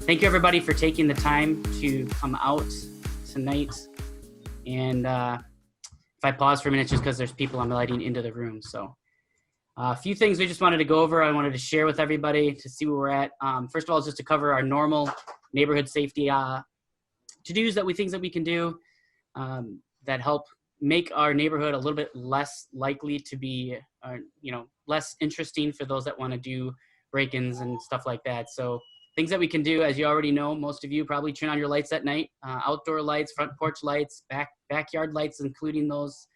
thank you everybody for taking the time to come out tonight. And if I pause for a minute, just because there's people I'm letting into the room. So a few things we just wanted to go over. I wanted to share with everybody to see where we're at. First of all, just to cover our normal neighborhood safety to-dos, things that we can do that help make our neighborhood a little bit less likely to be, less interesting for those that want to do break-ins and stuff like that. So things that we can do, as you already know, most of you probably turn on your lights at night, outdoor lights, front porch lights, backyard lights, including those.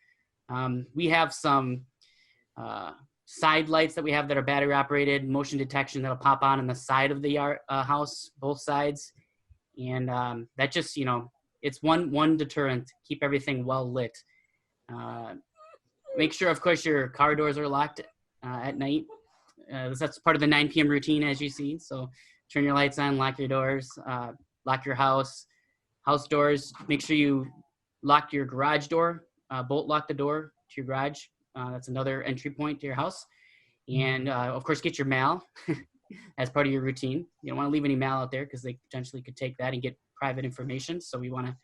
We have some side lights that we have that are battery operated, motion detection that'll pop on the side of the house, both sides. And that just, it's one deterrent, keep everything well lit. Make sure, of course, your car doors are locked at night. That's part of the 9 p.m. routine, as you see. So turn your lights on, lock your doors, lock your house doors. Make sure you lock your garage door, bolt lock the door to your garage. That's another entry point to your house. And of course, get your mail as part of your routine. You don't want to leave any mail out there because they potentially could take that and get private information. So we want to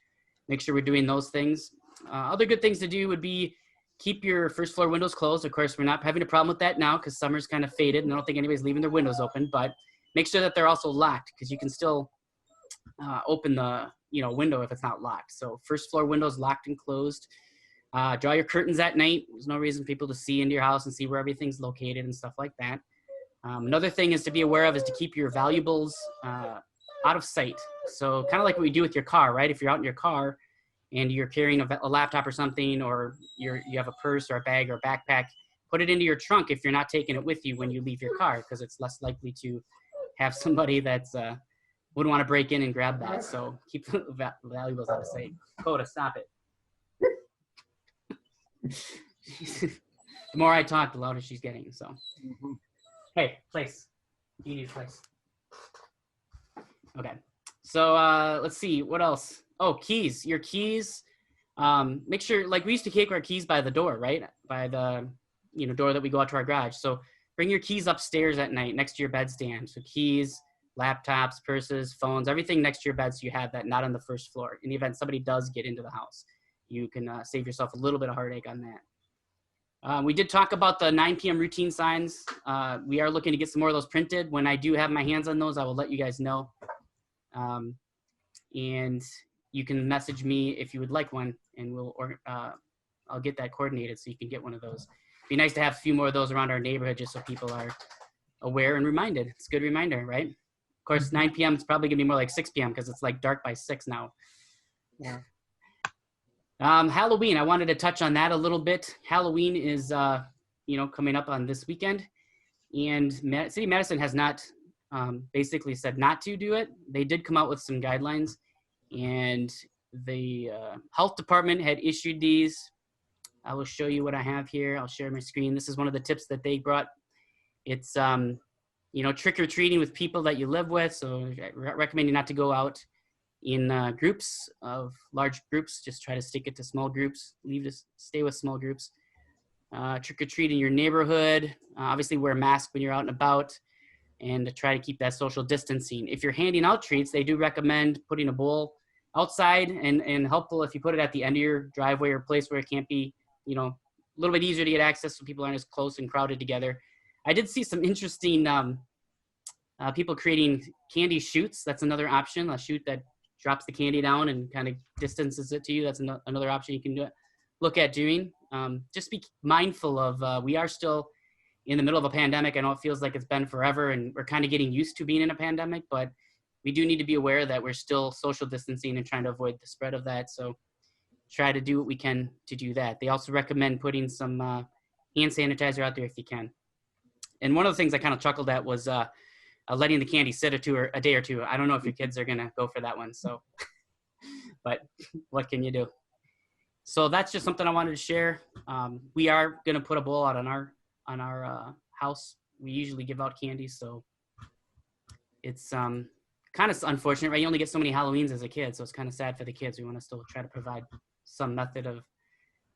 make sure we're doing those things. Other good things to do would be keep your first floor windows closed. Of course, we're not having a problem with that now because summer's kind of faded and I don't think anybody's leaving their windows open, but make sure that they're also locked because you can still open the window if it's not locked. So first floor windows locked and closed. Draw your curtains at night. There's no reason for people to see into your house and see where everything's located and stuff like that. Another thing is to be aware of is to keep your valuables out of sight. So kind of like what we do with your car, right? If you're out in your car and you're carrying a laptop or something, or you have a purse or a bag or a backpack, put it into your trunk if you're not taking it with you when you leave your car, because it's less likely to have somebody that's wouldn't want to break in and grab that. So keep the valuables out of sight. Coda, stop it. The more I talk, the louder she's getting. So, Hey, place. You need a place. Okay. So let's see what else. Oh, keys. Your keys. Make sure, like we used to keep our keys by the door, right? By the door that we go out to our garage. So bring your keys upstairs at night next to your bedstand. So keys, laptops, purses, phones, everything next to your bed, so you have that not on the first floor. In the event somebody does get into the house, you can save yourself a little bit of heartache on that. We did talk about the 9 p.m. routine signs. We are looking to get some more of those printed. When I do have my hands on those, I will let you guys know. And you can message me if you would like one, and I'll get that coordinated so you can get one of those. It'd be nice to have a few more of those around our neighborhood just so people are aware and reminded. It's a good reminder, right? Of course, 9 p.m. is probably gonna be more like 6 p.m. because it's like dark by 6 now. Yeah. Halloween, I wanted to touch on that a little bit. Halloween is, coming up on this weekend, and City of Madison has not basically said not to do it. They did come out with some guidelines, and the health department had issued these. I will show you what I have here. I'll share my screen. This is one of the tips that they brought. It's, trick-or-treating with people that you live with. So I recommend you not to go out in groups of large groups. Just try to stick it to small groups. Stay with small groups. Trick-or-treat in your neighborhood. Obviously wear a mask when you're out and about, and to try to keep that social distancing. If you're handing out treats, they do recommend putting a bowl outside, and helpful if you put it at the end of your driveway or place where it can't be, a little bit easier to get access so people aren't as close and crowded together. I did see some interesting people creating candy chutes. That's another option, a chute that drops the candy down and kind of distances it to you. That's another option you can look at doing. Just be mindful of, we are still in the middle of a pandemic. I know it feels like it's been forever and we're kind of getting used to being in a pandemic, but we do need to be aware that we're still social distancing and trying to avoid the spread of that. So try to do what we can to do that. They also recommend putting some hand sanitizer out there if you can. And one of the things I kind of chuckled at was letting the candy sit a day or two. I don't know if your kids are gonna go for that one, so, but what can you do? So that's just something I wanted to share. We are gonna put a bowl out on our house. We usually give out candy, so it's kind of unfortunate, right? You only get so many Halloweens as a kid, so it's kind of sad for the kids. We want to still try to provide some method of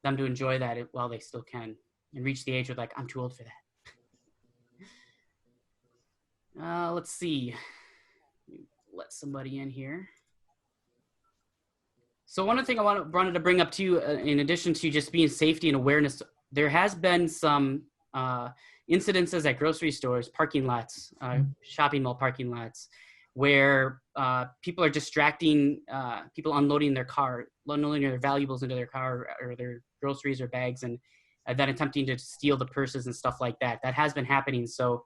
them to enjoy that while they still can and reach the age of like, I'm too old for that. Let's see. let somebody in here. So one of the things I wanted to bring up too, in addition to just being safety and awareness, there has been some incidences at grocery stores, parking lots, shopping mall parking lots, where people are distracting people unloading their car, unloading their valuables into their car or their groceries or bags, and then attempting to steal the purses and stuff like that. That has been happening. So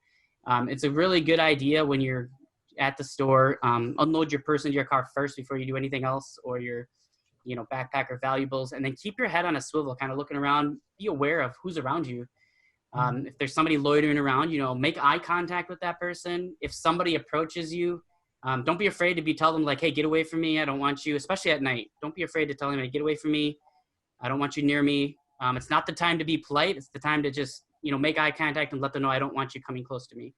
it's a really good idea when you're at the store, unload your purse into your car first before you do anything else, or your backpack or valuables, and then keep your head on a swivel, kind of looking around, be aware of who's around you. If there's somebody loitering around, make eye contact with that person. If somebody approaches you, don't be afraid to tell them like, hey, get away from me. I don't want you, especially at night. Don't be afraid to tell them, hey, get away from me. I don't want you near me. It's not the time to be polite. It's the time to just, make eye contact and let them know I don't want you coming close to me.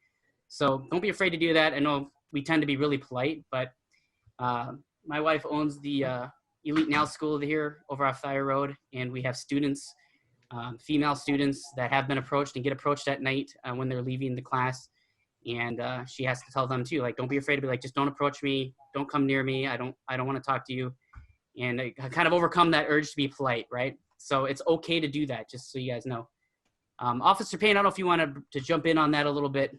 So don't be afraid to do that. I know we tend to be really polite, but my wife owns the Elite Nail School here over off Fire Road, and we have students, female students that have been approached and get approached at night when they're leaving the class, and she has to tell them too, like, don't be afraid to be like, just don't approach me, don't come near me, I don't want to talk to you, and kind of overcome that urge to be polite, right? So it's okay to do that, just so you guys know. Officer Payne, I don't know if you want to jump in on that a little bit.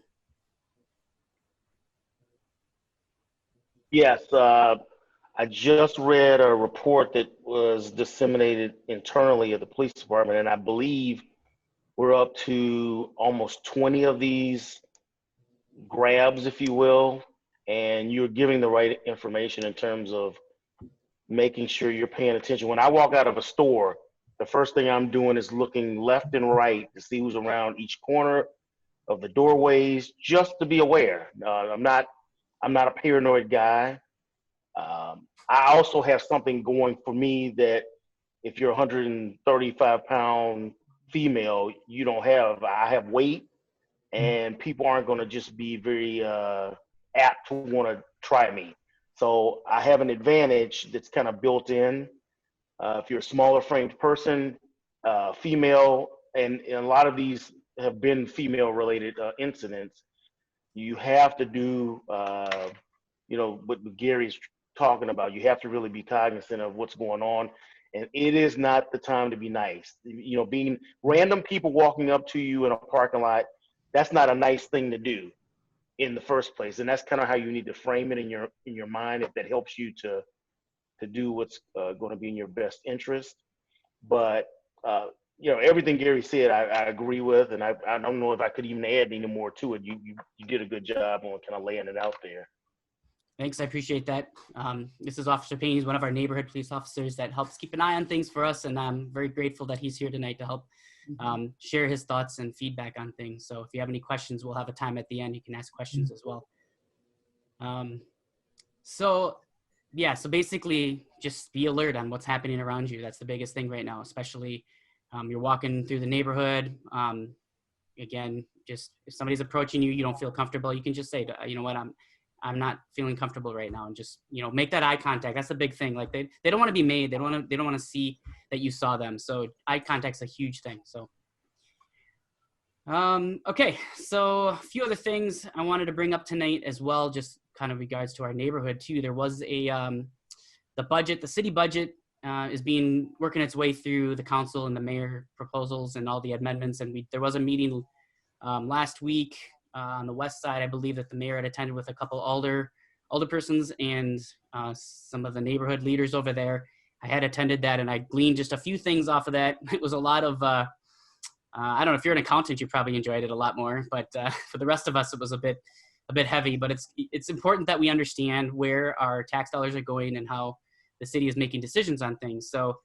Yes, I just read a report that was disseminated internally at the police department, and I believe we're up to almost 20 of these grabs, if you will, and you're giving the right information in terms of making sure you're paying attention. When I walk out of a store, the first thing I'm doing is looking left and right to see who's around each corner of the doorways, just to be aware. I'm not a paranoid guy. I also have something going for me that if you're a 135-pound female, you don't have. I have weight, and people aren't going to just be very apt to want to try me. So I have an advantage that's kind of built in. If you're a smaller framed person, female, and a lot of these have been female-related incidents, you have to do, what Gary's talking about. You have to really be cognizant of what's going on, and it is not the time to be nice. Being random people walking up to you in a parking lot, that's not a nice thing to do in the first place, and that's kind of how you need to frame it in your mind, if that helps you to do what's going to be in your best interest. But everything Gary said, I agree with, and I don't know if I could even add any more to it. You did a good job on kind of laying it out there. Thanks, I appreciate that. This is Officer Payne. He's one of our neighborhood police officers that helps keep an eye on things for us, and I'm very grateful that he's here tonight to help share his thoughts and feedback on things. So if you have any questions, we'll have a time at the end. You can ask questions as well. So basically just be alert on what's happening around you. That's the biggest thing right now, especially you're walking through the neighborhood. Again, just if somebody's approaching you, you don't feel comfortable, you can just say, you know what, I'm not feeling comfortable right now, and just make that eye contact. That's the big thing. Like they don't want to be made. They don't want to see that you saw them. So eye contact's a huge thing. So okay, so a few other things I wanted to bring up tonight as well, just kind of regards to our neighborhood too. There was the city budget is working its way through the council and the mayor proposals and all the amendments. And there was a meeting last week on the west side. I believe that the mayor had attended with a couple alderpersons and some of the neighborhood leaders over there. I had attended that, and I gleaned just a few things off of that. It was a lot of, I don't know, if you're an accountant, you probably enjoyed it a lot more, but for the rest of us, it was a bit heavy. But it's important that we understand where our tax dollars are going and how the city is making decisions on things. So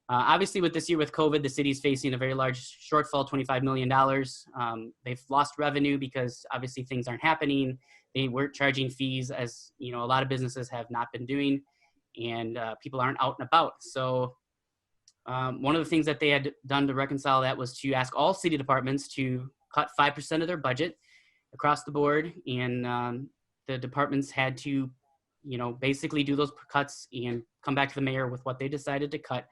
obviously with this year with COVID, the city's facing a very large shortfall, $25 million. They've lost revenue because obviously things aren't happening. They weren't charging fees, as a lot of businesses have not been doing, and people aren't out and about. So one of the things that they had done to reconcile that was to ask all city departments to cut 5% of their budget across the board. And the departments had to, basically do those cuts and come back to the mayor with what they decided to cut.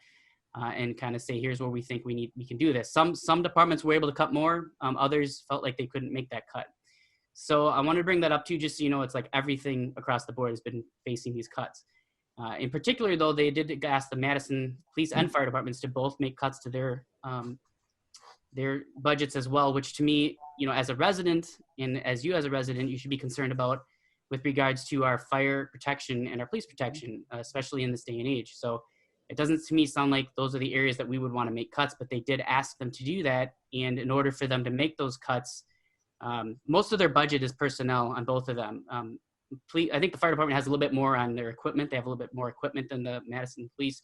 And kind of say, here's where we think we can do this. Some departments were able to cut more. Others felt like they couldn't make that cut. So I wanted to bring that up too, just so you know, it's like everything across the board has been facing these cuts. In particular, though, they did ask the Madison Police and Fire Departments to both make cuts to their budgets as well, which to me, you know, as a resident and as you as a resident, you should be concerned about with regards to our fire protection and our police protection, especially in this day and age. So it doesn't to me sound like those are the areas that we would want to make cuts, but they did ask them to do that. And in order for them to make those cuts, most of their budget is personnel on both of them. I think the fire department has a little bit more on their equipment. They have a little bit more equipment than the Madison Police,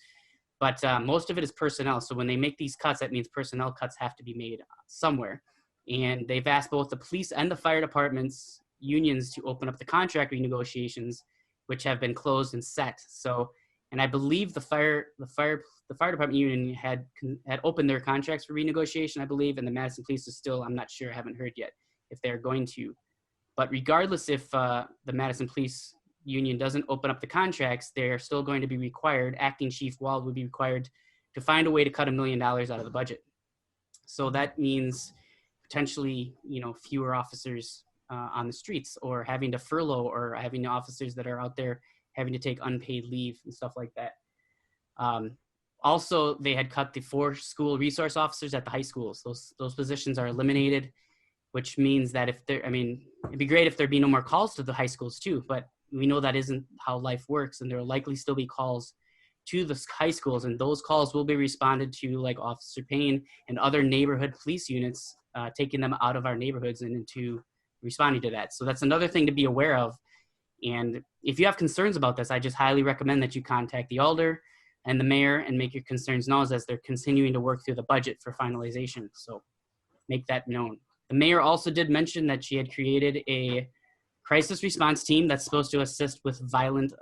but most of it is personnel. So when they make these cuts, that means personnel cuts have to be made somewhere. And they've asked both the police and the fire departments unions to open up the contract renegotiations, which have been closed and set. So, and I believe the fire department union had opened their contracts for renegotiation, I believe, and the Madison Police is still, I'm not sure, I haven't heard yet if they're going to. But regardless if the Madison Police Union doesn't open up the contracts, they're still going to be required, Acting Chief Wald would be required to find a way to cut $1 million out of the budget. So that means potentially, you know, fewer officers on the streets, or having to furlough, or having officers that are out there having to take unpaid leave and stuff like that. Also, they had cut the 4 school resource officers at the high schools. Those positions are eliminated, which means that if there, I mean, it'd be great if there'd be no more calls to the high schools too, but we know that isn't how life works, and there will likely still be calls to the high schools, and those calls will be responded to, like Officer Payne and other neighborhood police units, taking them out of our neighborhoods and into responding to that. So that's another thing to be aware of. And if you have concerns about this, I just highly recommend that you contact the alder and the mayor and make your concerns known as they're continuing to work through the budget for finalization. So make that known. The mayor also did mention that she had created a crisis response team that's supposed to assist with violent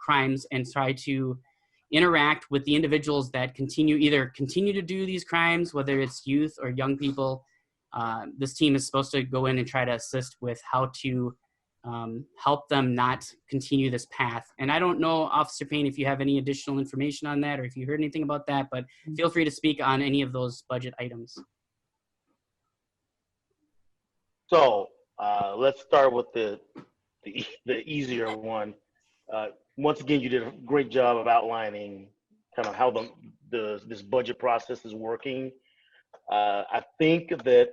crimes and try to interact with the individuals that continue to do these crimes, whether it's youth or young people. This team is supposed to go in and try to assist with how to help them not continue this path. And I don't know, Officer Payne, if you have any additional information on that, or if you heard anything about that, but feel free to speak on any of those budget items. So let's start with the easier one. Once again, you did a great job of outlining kind of how this budget process is working. I think that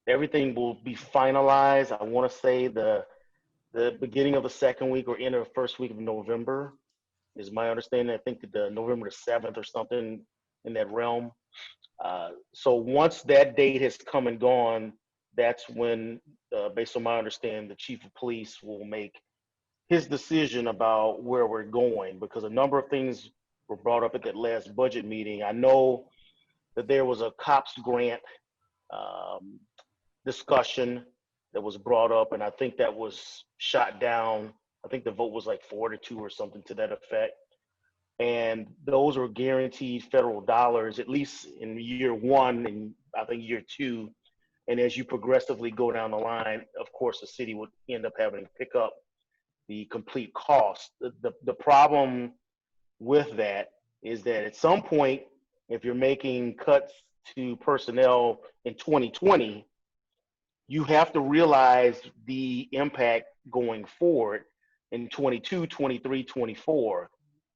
everything will be finalized. I want to say the beginning of the second week or end of the first week of November is my understanding. I think the November the 7th or something in that realm. So once that date has come and gone, that's when, based on my understanding, the chief of police will make his decision about where we're going, because a number of things were brought up at that last budget meeting. I know that there was a COPS grant discussion that was brought up, and I think that was shot down. I think the vote was like 4-2 or something to that effect. And those were guaranteed federal dollars, at least in year 1 and I think year 2. And as you progressively go down the line, of course, the city would end up having to pick up the complete cost. The problem with that is that at some point, if you're making cuts to personnel in 2020, you have to realize the impact going forward in 22, 23, 24.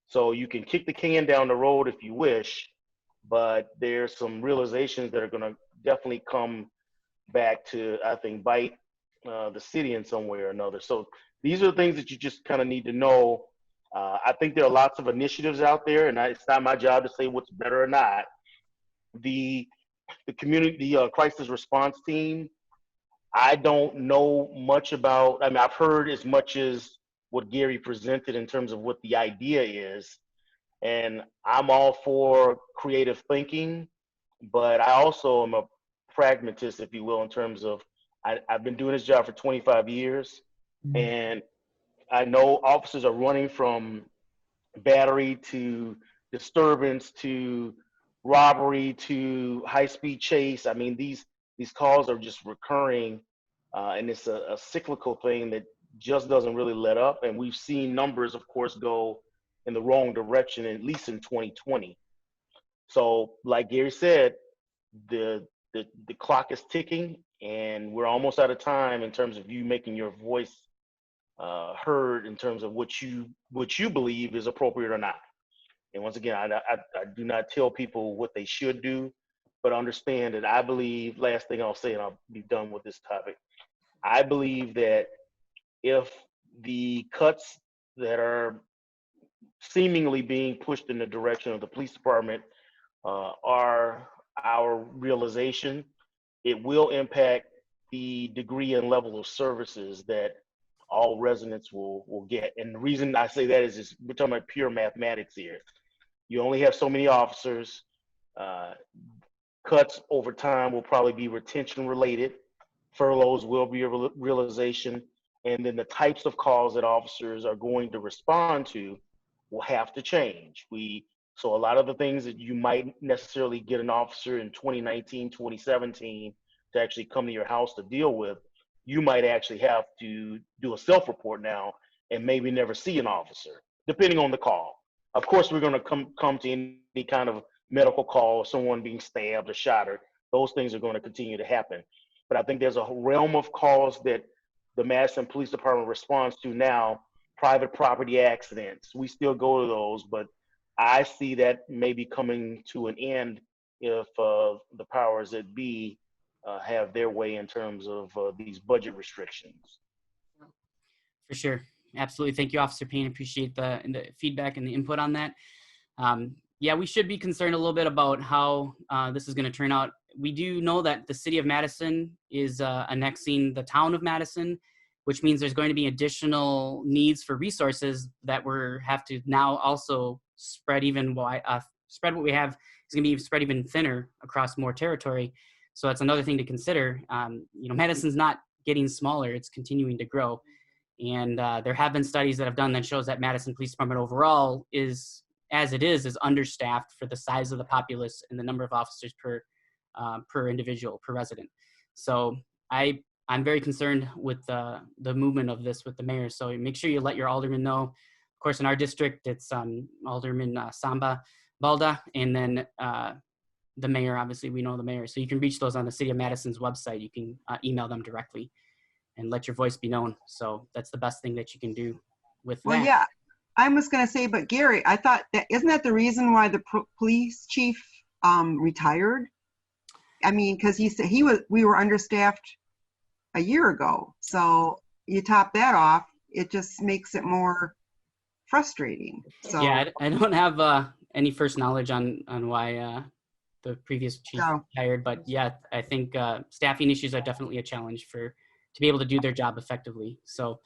So you can kick the can down the road if you wish, but there's some realizations that are going to definitely come back to, I think, bite the city in some way or another. So these are the things that you just kind of need to know. I think there are lots of initiatives out there, and it's not my job to say what's better or not. The community crisis response team, I don't know much about. I mean, I've heard as much as what Gary presented in terms of what the idea is, and I'm all for creative thinking, but I also am a pragmatist, if you will, in terms of I've been doing this job for 25 years, and I know officers are running from battery to disturbance to robbery to high-speed chase. I mean, these calls are just recurring, and it's a cyclical thing that just doesn't really let up. And we've seen numbers, of course, go in the wrong direction, at least in 2020. So like Gary said, the the clock is ticking, and we're almost out of time in terms of you making your voice heard in terms of what you believe is appropriate or not. And once again, I do not tell people what they should do, but understand that I believe, last thing I'll say, and I'll be done with this topic, I believe that if the cuts that are seemingly being pushed in the direction of the police department are our realization, it will impact the degree and level of services that all residents will get. And the reason I say that is we're talking about pure mathematics here. You only have so many officers. Cuts over time will probably be retention related. Furloughs will be a realization. And then the types of calls that officers are going to respond to will have to change. So a lot of the things that you might necessarily get an officer in 2019, 2017 to actually come to your house to deal with, you might actually have to do a self-report now and maybe never see an officer, depending on the call. Of course, we're going to come to any kind of medical call, someone being stabbed or shot, or those things are going to continue to happen. But I think there's a realm of calls that the Madison Police Department responds to now. Private property accidents, we still go to those, but I see that maybe coming to an end if the powers that be have their way in terms of these budget restrictions. For sure. Absolutely. Thank you, Officer Payne. Appreciate the feedback and the input on that. Yeah, we should be concerned a little bit about how this is going to turn out. We do know that the city of Madison is annexing the town of Madison, which means there's going to be additional needs for resources that we have to now also spread even wide. Spread what we have is going to be spread even thinner across more territory. So that's another thing to consider. Madison's not getting smaller; it's continuing to grow. And there have been studies that have done that shows that Madison Police Department overall is understaffed for the size of the populace and the number of officers per individual, per resident. So I'm very concerned with the movement of this with the mayor. So make sure you let your alderman know. Of course, in our district, it's Alderman Samba Balda, and then the mayor. Obviously, we know the mayor. So you can reach those on the City of Madison's website. You can email them directly and let your voice be known. So that's the best thing that you can do with that. Well, yeah, I was going to say, but Gary, I thought isn't that the reason why the police chief retired? I mean, because he said we were understaffed a year ago. So you top that off, it just makes it more frustrating. So yeah, I don't have any first knowledge on why the previous chief retired, but yeah, I think staffing issues are definitely a challenge to be able to do their job effectively. So,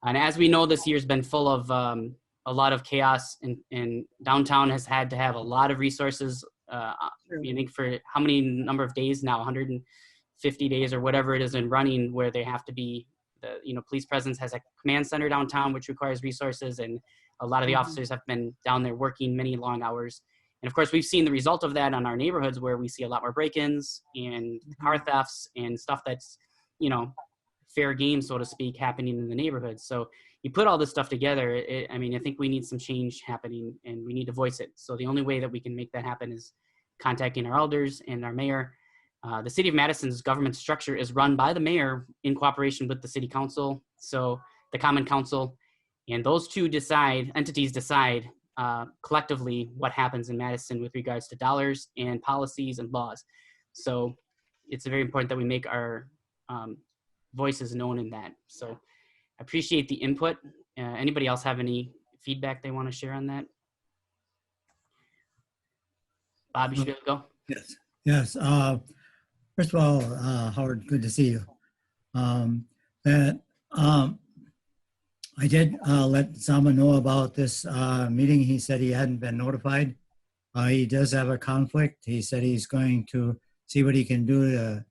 and as we know, this year's been full of a lot of chaos, and downtown has had to have a lot of resources. I think for how many number of days now, 150 days or whatever it is in running, where they have to be, police presence has a command center downtown, which requires resources, and a lot of the officers have been down there working many long hours. And of course, we've seen the result of that on our neighborhoods, where we see a lot more break-ins and car thefts and stuff that's, fair game, so to speak, happening in the neighborhood. So you put all this stuff together, I think we need some change happening, and we need to voice it. So the only way that we can make that happen is contacting our elders and our mayor. The City of Madison's government structure is run by the mayor in cooperation with the city council, so the common council, and those two entities decide collectively what happens in Madison with regards to dollars and policies and laws. So it's very important that we make our voices known in that. So I appreciate the input. Anybody else have any feedback they want to share on that? Bob, you should go. Yes. First of all, Howard, good to see you. I did let Sama know about this meeting. He said he hadn't been notified. He does have a conflict. He said he's going to see what he can do to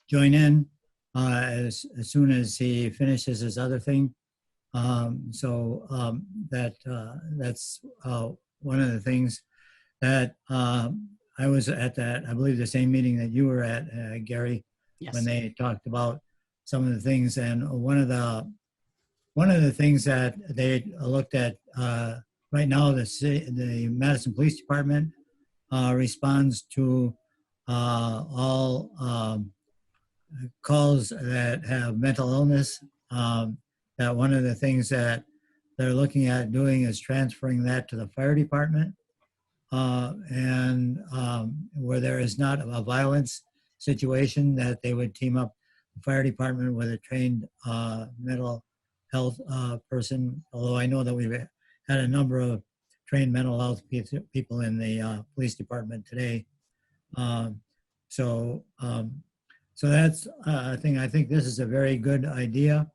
join in as soon as he finishes his other thing. That's one of the things that I was at that, I believe the same meeting that you were at, Gary, Yes. When they talked about some of the things. And one of the things that they looked at right now, the Madison Police Department responds to all calls that have mental illness. That one of the things that they're looking at doing is transferring that to the fire department. And where there is not a violence situation, that they would team up the fire department with a trained mental health person. Although I know that we've had a number of trained mental health people in the police department today. So that's I think this is a very good idea.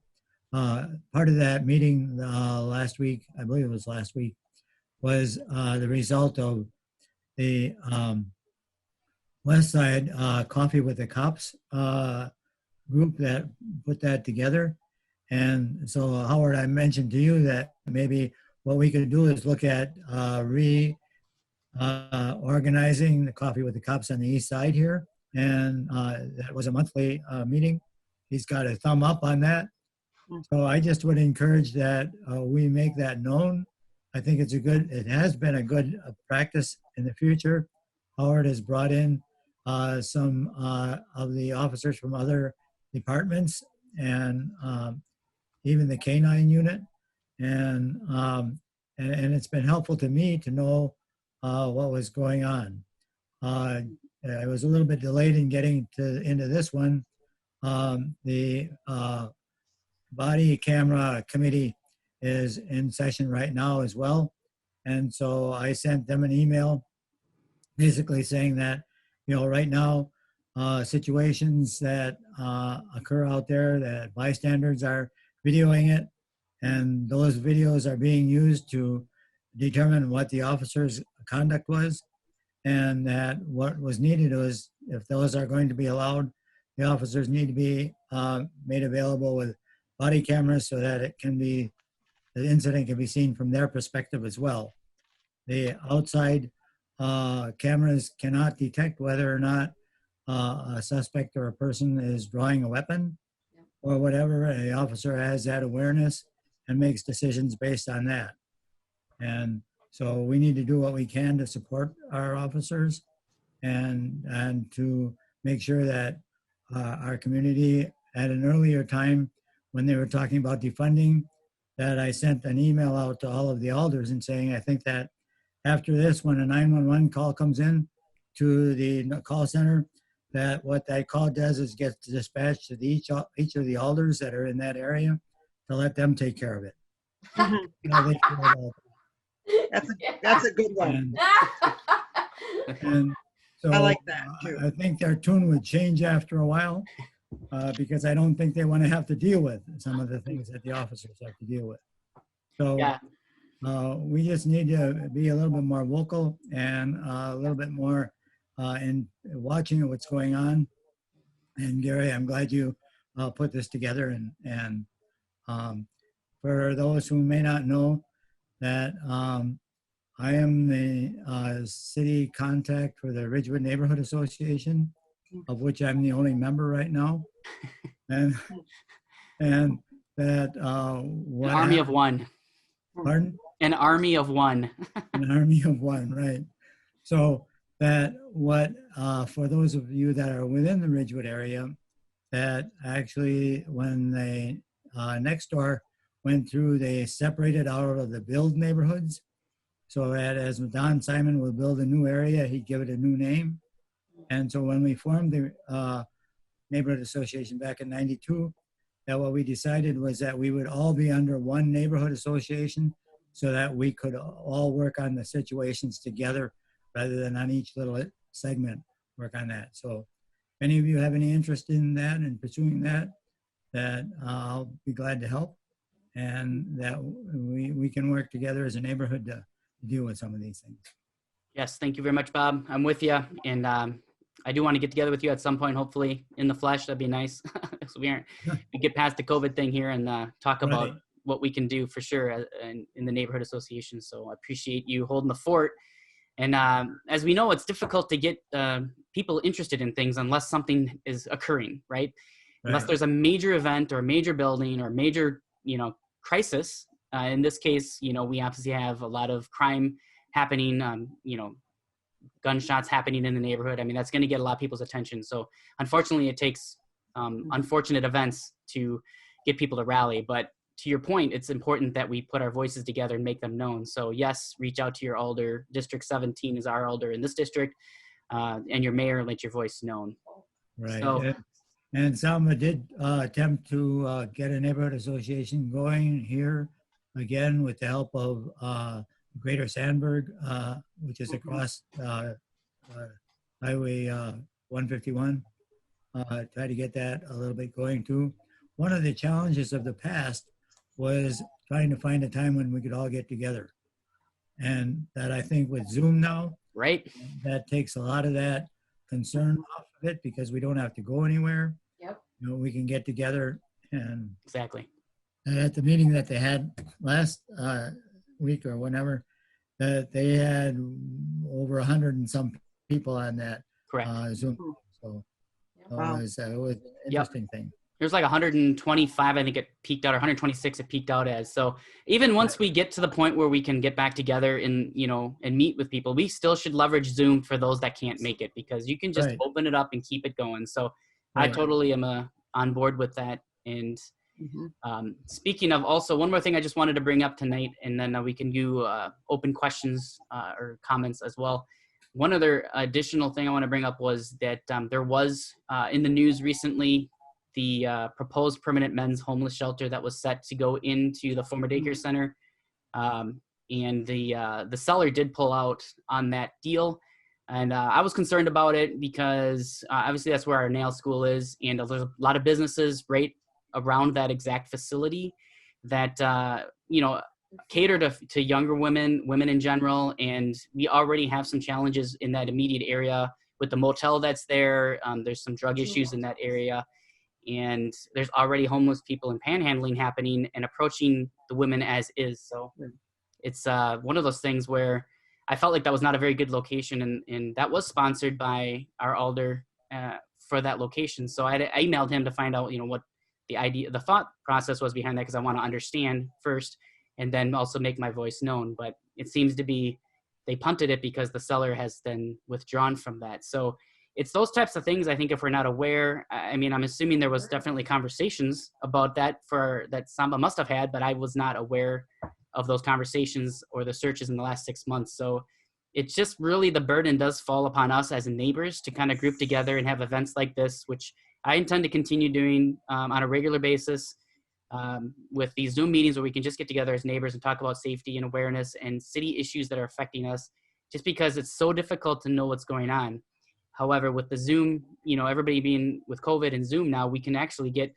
Part of that meeting last week, I believe it was last week, was the result of the West Side Coffee with the Cops group that put that together. And so, Howard, I mentioned to you that maybe what we could do is look at organizing the Coffee with the Cops on the east side here. And that was a monthly meeting. He's got a thumb up on that. So I just would encourage that we make that known. I think it has been a good practice in the future. Howard has brought in some of the officers from other departments and even the K-9 unit. And it's been helpful to me to know what was going on. I was a little bit delayed in getting into this one. The body camera committee is in session right now as well. And so I sent them an email basically saying that, right now, situations that occur out there, that bystanders are videoing it, and those videos are being used to determine what the officer's conduct was, and that what was needed was, if those are going to be allowed, the officers need to be made available with body cameras so that the incident can be seen from their perspective as well. The outside cameras cannot detect whether or not a suspect or a person is drawing a weapon or whatever. The officer has that awareness and makes decisions based on that. And so we need to do what we can to support our officers and to make sure that our community, at an earlier time when they were talking about defunding, that I sent an email out to all of the alders and saying, I think that after this, when a 911 call comes in to the call center, that what that call does is get dispatched to each of the alders that are in that area to let them take care of it. They care about That's a good one. and so I like that too. I think their tune would change after a while because I don't think they want to have to deal with some of the things that the officers have to deal with. So Yeah. We just need to be a little bit more vocal and a little bit more in watching what's going on. And Gary, I'm glad you put this together. And for those who may not know, that I am the city contact for the Ridgewood Neighborhood Association, of which I'm the only member right now. And that An army of one. Pardon? An army of one. An army of one, right. So that for those of you that are within the Ridgewood area, that actually when they next door went through, they separated out of the build neighborhoods. So that as Don Simon would build a new area, he'd give it a new name. And so when we formed the neighborhood association back in '92, that what we decided was that we would all be under one neighborhood association so that we could all work on the situations together rather than on each little segment work on that. So if any of you have any interest in that and pursuing that, I'll be glad to help, and that we can work together as a neighborhood to deal with some of these things. Yes, thank you very much, Bob. I'm with you, and I do want to get together with you at some point, hopefully in the flesh. That'd be nice. So we get past the COVID thing here and talk about Right. what we can do for sure in the neighborhood association. So I appreciate you holding the fort. And as we know, it's difficult to get people interested in things unless something is occurring, right? Unless there's a major event or major building or major, crisis. In this case, we obviously have a lot of crime happening, gunshots happening in the neighborhood. I mean, that's going to get a lot of people's attention. So unfortunately, it takes unfortunate events to get people to rally. But to your point, it's important that we put our voices together and make them known. So yes, reach out to your alder. District 17 is our alder in this district, and your mayor, and let your voice known. Right. So, and Selma did attempt to get a neighborhood association going here again with the help of Greater Sandburg, which is across Highway 151. Try to get that a little bit going too. One of the challenges of the past was trying to find a time when we could all get together. And that I think with Zoom now, right, that takes a lot of that concern off of it because we don't have to go anywhere. Yep. You know, we can get together and exactly. at the meeting that they had last week or whenever, that they had over 100 and some people on that Correct. Zoom. So Wow. it was an interesting thing. There's like 125, I think it peaked out, or 126 it peaked out as. So even once we get to the point where we can get back together and, you know, and meet with people, we still should leverage Zoom for those that can't make it, because you can just Right. open it up and keep it going. So I Right. totally am on board with that. And speaking of, also one more thing I just wanted to bring up tonight, and then we can do open questions or comments as well. One other additional thing I want to bring up was that there was in the news recently the proposed permanent men's homeless shelter that was set to go into the former daycare center, and the seller did pull out on that deal, and I was concerned about it because obviously that's where our nail school is, and there's a lot of businesses right around that exact facility that you know, cater to younger women in general, and we already have some challenges in that immediate area with the motel that's there. There's some drug issues in that area. And there's already homeless people and panhandling happening and approaching the women as is. So it's one of those things where I felt like that was not a very good location, and that was sponsored by our alder for that location. So I emailed him to find out, you know, what the thought process was behind that, because I want to understand first and then also make my voice known. But it seems to be they punted it because the seller has then withdrawn from that. So it's those types of things. I think if we're not aware, I mean, I'm assuming there was definitely conversations about that that Samba must have had, but I was not aware of those conversations or the searches in the last 6 months. So it's just really, the burden does fall upon us as neighbors to kind of group together and have events like this, which I intend to continue doing on a regular basis with these Zoom meetings where we can just get together as neighbors and talk about safety and awareness and city issues that are affecting us, just because it's so difficult to know what's going on. However, with the Zoom, you know, everybody being with COVID and Zoom now, we can actually get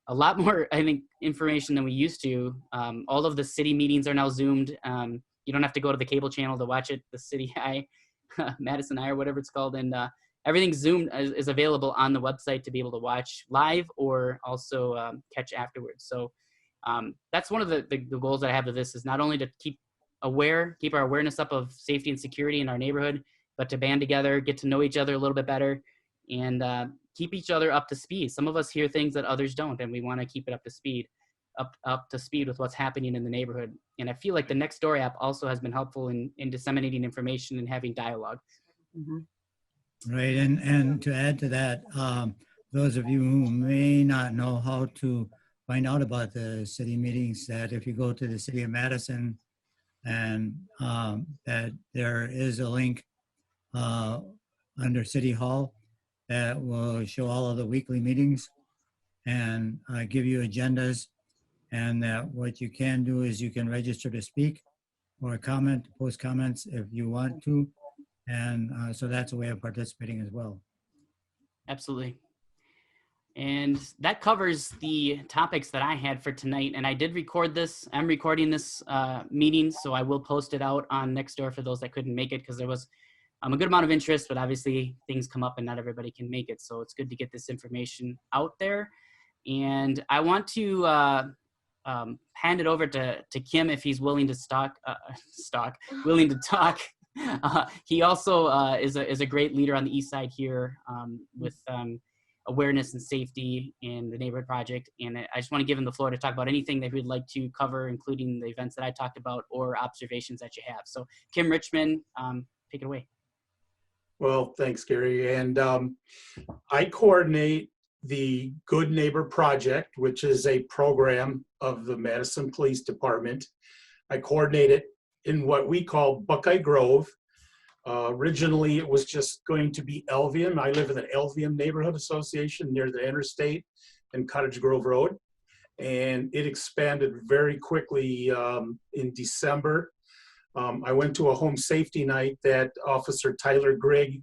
a lot more, I think, information than we used to. All of the city meetings are now Zoomed. You don't have to go to the cable channel to watch it, the City Eye, Madison Eye, or whatever it's called. And everything Zoomed is available on the website to be able to watch live or also catch afterwards. So that's one of the goals that I have with this, is not only to keep our awareness up of safety and security in our neighborhood, but to band together, get to know each other a little bit better, and keep each other up to speed. Some of us hear things that others don't, and we want to keep it up to speed with what's happening in the neighborhood. And I feel like the Nextdoor app also has been helpful in disseminating information and having dialogue. Right, and to add to that, those of you who may not know how to find out about the city meetings, that if you go to the City of Madison, and that there is a link under City Hall that will show all of the weekly meetings and give you agendas, and that what you can do is you can register to speak or comment, post comments if you want to, and so that's a way of participating as well. Absolutely. And that covers the topics that I had for tonight. And I did record this. I'm recording this meeting, so I will post it out on Nextdoor for those that couldn't make it, because there was a good amount of interest, but obviously things come up and not everybody can make it. So it's good to get this information out there. And I want to hand it over to Kim if he's willing to willing to talk. He also is a great leader on the east side here with awareness and safety in the neighborhood project. And I just want to give him the floor to talk about anything that we'd like to cover, including the events that I talked about or observations that you have. So Kim Ritchman, take it away. Well, thanks, Gary. And I coordinate the Good Neighbor Project, which is a program of the Madison Police Department. I coordinate it in what we call Buckeye-Grove. Originally, it was just going to be Elvium. I live in the Elvium Neighborhood Association near the interstate and Cottage Grove Road. And it expanded very quickly in December. I went to a home safety night that Officer Tyler Grigg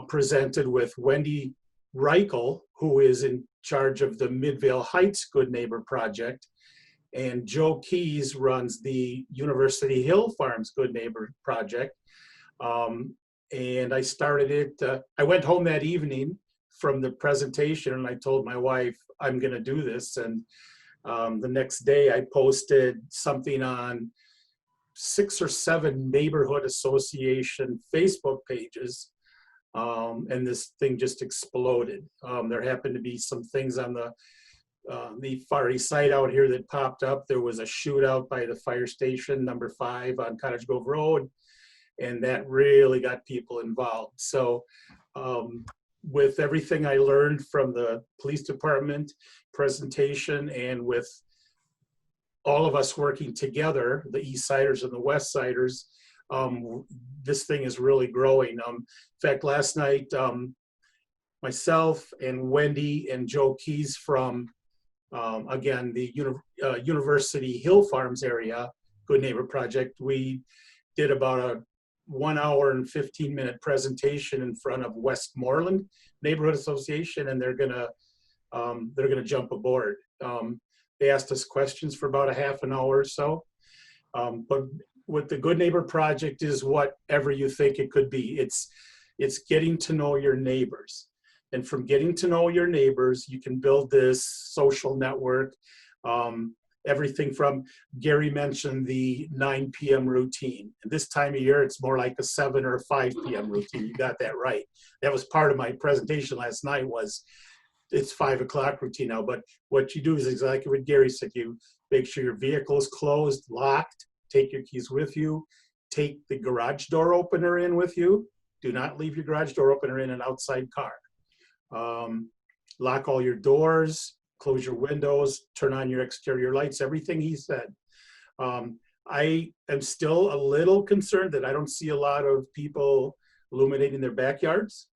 presented with Wendy Reichel, who is in charge of the Midvale Heights Good Neighbor Project, and Joe Keys runs the University Hill Farms Good Neighbor Project. And I started it, I went home that evening from the presentation and I told my wife, I'm gonna do this. And the next day I posted something on 6 or 7 neighborhood association Facebook pages. And this thing just exploded. There happened to be some things on the Far East side out here that popped up. There was a shootout by the fire station, number 5 on Cottage Grove Road, and that really got people involved. So with everything I learned from the police department presentation and with all of us working together, the East Siders and the West Siders, this thing is really growing. In fact, last night, myself and Wendy and Joe Keys from, again, the University Hill Farms area, Good Neighbor Project, we did about a 1 hour and 15-minute presentation in front of Westmoreland Neighborhood Association, and they're gonna jump aboard. They asked us questions for about a half an hour or so, but what the Good Neighbor Project is whatever you think it could be. It's getting to know your neighbors. And from getting to know your neighbors, you can build this social network. Everything from, Gary mentioned the 9 p.m. routine. And this time of year, it's more like a 7 or 5 p.m. routine. You got that right. That was part of my presentation last night was, it's 5 o'clock routine now, but what you do is exactly what Gary said. You make sure your vehicle is closed, locked, take your keys with you, take the garage door opener in with you. Do not leave your garage door opener in an outside car. Lock all your doors, close your windows, turn on your exterior lights, everything he said. I am still a little concerned that I don't see a lot of people illuminating their backyards.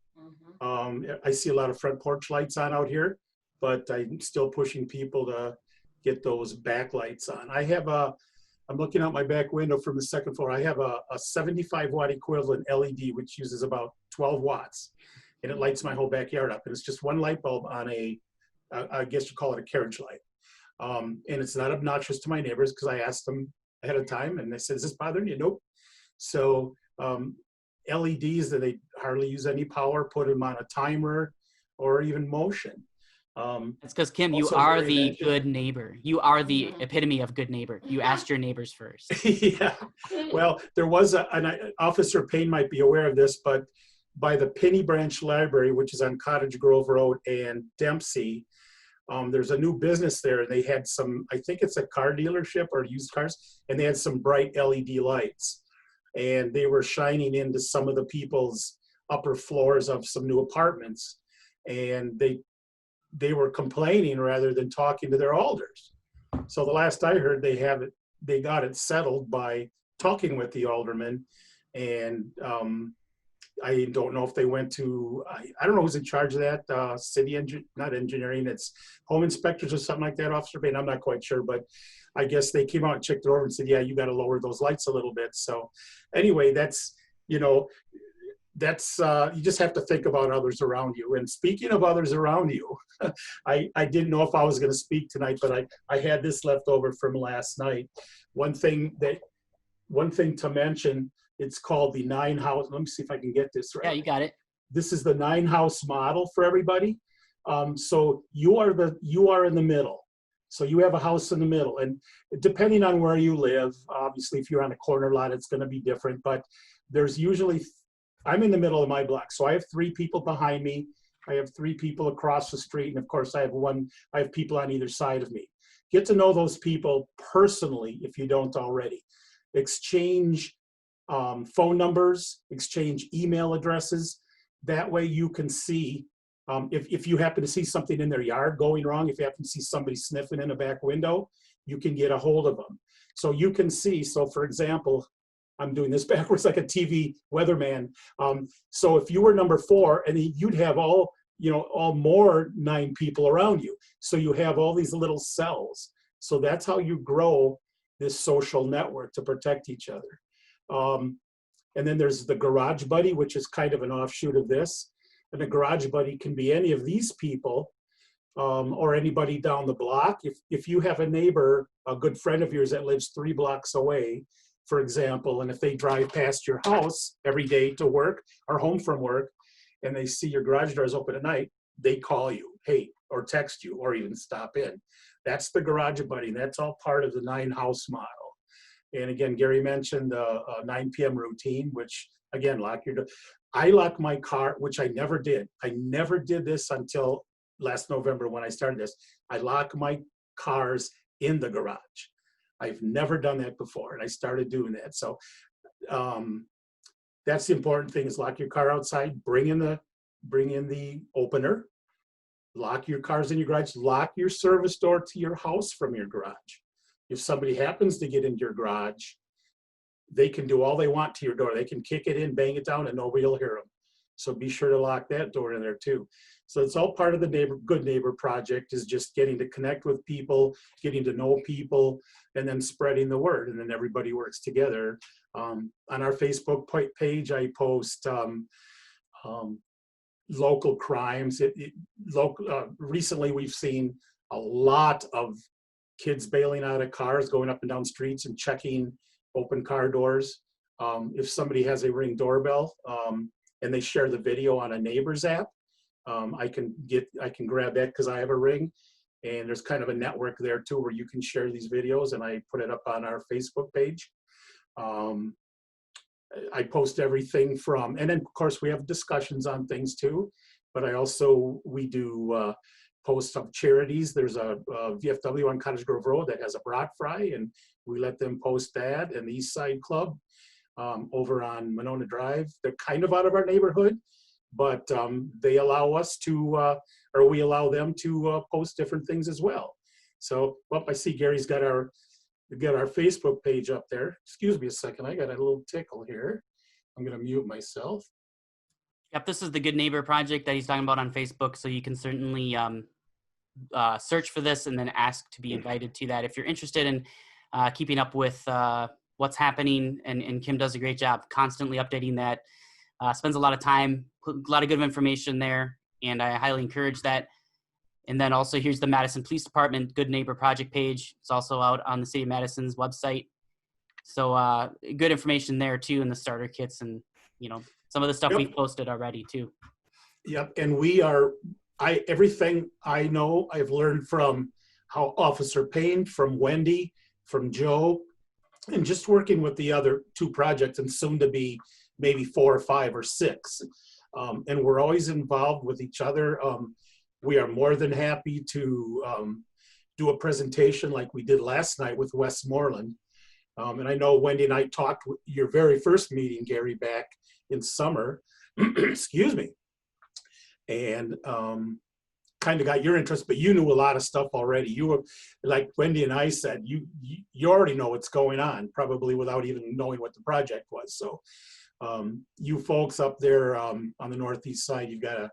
I see a lot of front porch lights on out here, but I'm still pushing people to get those backlights on. I'm looking out my back window from the second floor. I have a 75 watt equivalent LED, which uses about 12 watts, and it lights my whole backyard up. And it's just one light bulb on I guess you call it a carriage light. And it's not obnoxious to my neighbors because I asked them ahead of time and they said, is this bothering you? Nope. So LEDs that they hardly use any power, put them on a timer or even motion. That's because, Kim, you are the good neighbor. You are the epitome of good neighbor. You asked your neighbors first. Yeah. Well, there was Officer Payne might be aware of this, but by the Penny Branch Library, which is on Cottage Grove Road and Dempsey, there's a new business there. They had some, I think it's a car dealership or used cars, and they had some bright LED lights. And they were shining into some of the people's upper floors of some new apartments. And they were complaining rather than talking to their alders. So the last I heard, they got it settled by talking with the alderman. And I don't know if they went to, I don't know who's in charge of that, not engineering, it's home inspectors or something like that, Officer Payne, I'm not quite sure, but I guess they came out and checked it over and said, yeah, you got to lower those lights a little bit. So anyway, that's, you just have to think about others around you. And speaking of others around you, I didn't know if I was going to speak tonight, but I had this left over from last night. One thing to mention, it's called the 9 house. Let me see if I can get this right. Yeah, you got it. This is the 9 house model for everybody. So you are in the middle. So you have a house in the middle, and depending on where you live, obviously if you're on a corner lot, it's going to be different, but there's usually, I'm in the middle of my block. So I have 3 people behind me. I have 3 people across the street. And of course I have people on either side of me. Get to know those people personally if you don't already. Exchange phone numbers, exchange email addresses. That way you can see, if you happen to see something in their yard going wrong, if you happen to see somebody sniffing in a back window, you can get a hold of them. So you can see, so for example, I'm doing this backwards like a TV weatherman. So if you were number 4, and you'd have all more 9 people around you. So you have all these little cells. So that's how you grow this social network to protect each other. And then there's the Garage Buddy, which is kind of an offshoot of this. And the Garage Buddy can be any of these people, or anybody down the block. If you have a neighbor, a good friend of yours that lives 3 blocks away, for example, and if they drive past your house every day to work or home from work, and they see your garage doors open at night, they call you, hey, or text you, or even stop in. That's the Garage Buddy. That's all part of the 9-house model. And again, Gary mentioned a 9 p.m. routine, which again, lock your door. I lock my car, which I never did. I never did this until last November when I started this. I lock my cars in the garage. I've never done that before, and I started doing that. So that's the important thing: is lock your car outside, bring in the opener, lock your cars in your garage, lock your service door to your house from your garage. If somebody happens to get into your garage, they can do all they want to your door. They can kick it in, bang it down, and nobody will hear them. So be sure to lock that door in there too. So it's all part of the Good Neighbor Project, is just getting to connect with people, getting to know people, and then spreading the word. And then everybody works together. On our Facebook page, I post local crimes. Recently, we've seen a lot of kids bailing out of cars, going up and down streets and checking open car doors. If somebody has a Ring doorbell and they share the video on a neighbor's app, I can grab that because I have a Ring, and there's kind of a network there too where you can share these videos, and I put it up on our Facebook page. I post everything from, and then of course we have discussions on things too, but we do posts of charities. There's a VFW on Cottage Grove Road that has a brat fry, and we let them post that, and the East Side Club over on Monona Drive. They're kind of out of our neighborhood, but they allow us to, or we allow them to post different things as well. So, well, I see Gary's got our Facebook page up there. Excuse me a second, I got a little tickle here. I'm gonna mute myself. Yep, this is the Good Neighbor Project that he's talking about on Facebook, so you can certainly search for this and then ask to be invited to that if you're interested in keeping up with what's happening. And Kim does a great job constantly updating that. Spends a lot of time, put a lot of good information there, and I highly encourage that. And then also here's the Madison Police Department Good Neighbor Project page. It's also out on the City of Madison's website. So good information there too, in the starter kits and some of the stuff we've posted already too. Yep, and everything I know, I've learned from how Officer Payne, from Wendy, from Joe, and just working with the other 2 projects, and soon to be maybe 4 or 5 or 6. And we're always involved with each other. We are more than happy to do a presentation like we did last night with Westmoreland. And I know Wendy and I talked with your very first meeting, Gary, back in summer, excuse me, and kind of got your interest, but you knew a lot of stuff already. You were, like Wendy and I said, you already know what's going on, probably without even knowing what the project was. So you folks up there on the northeast side, you've got a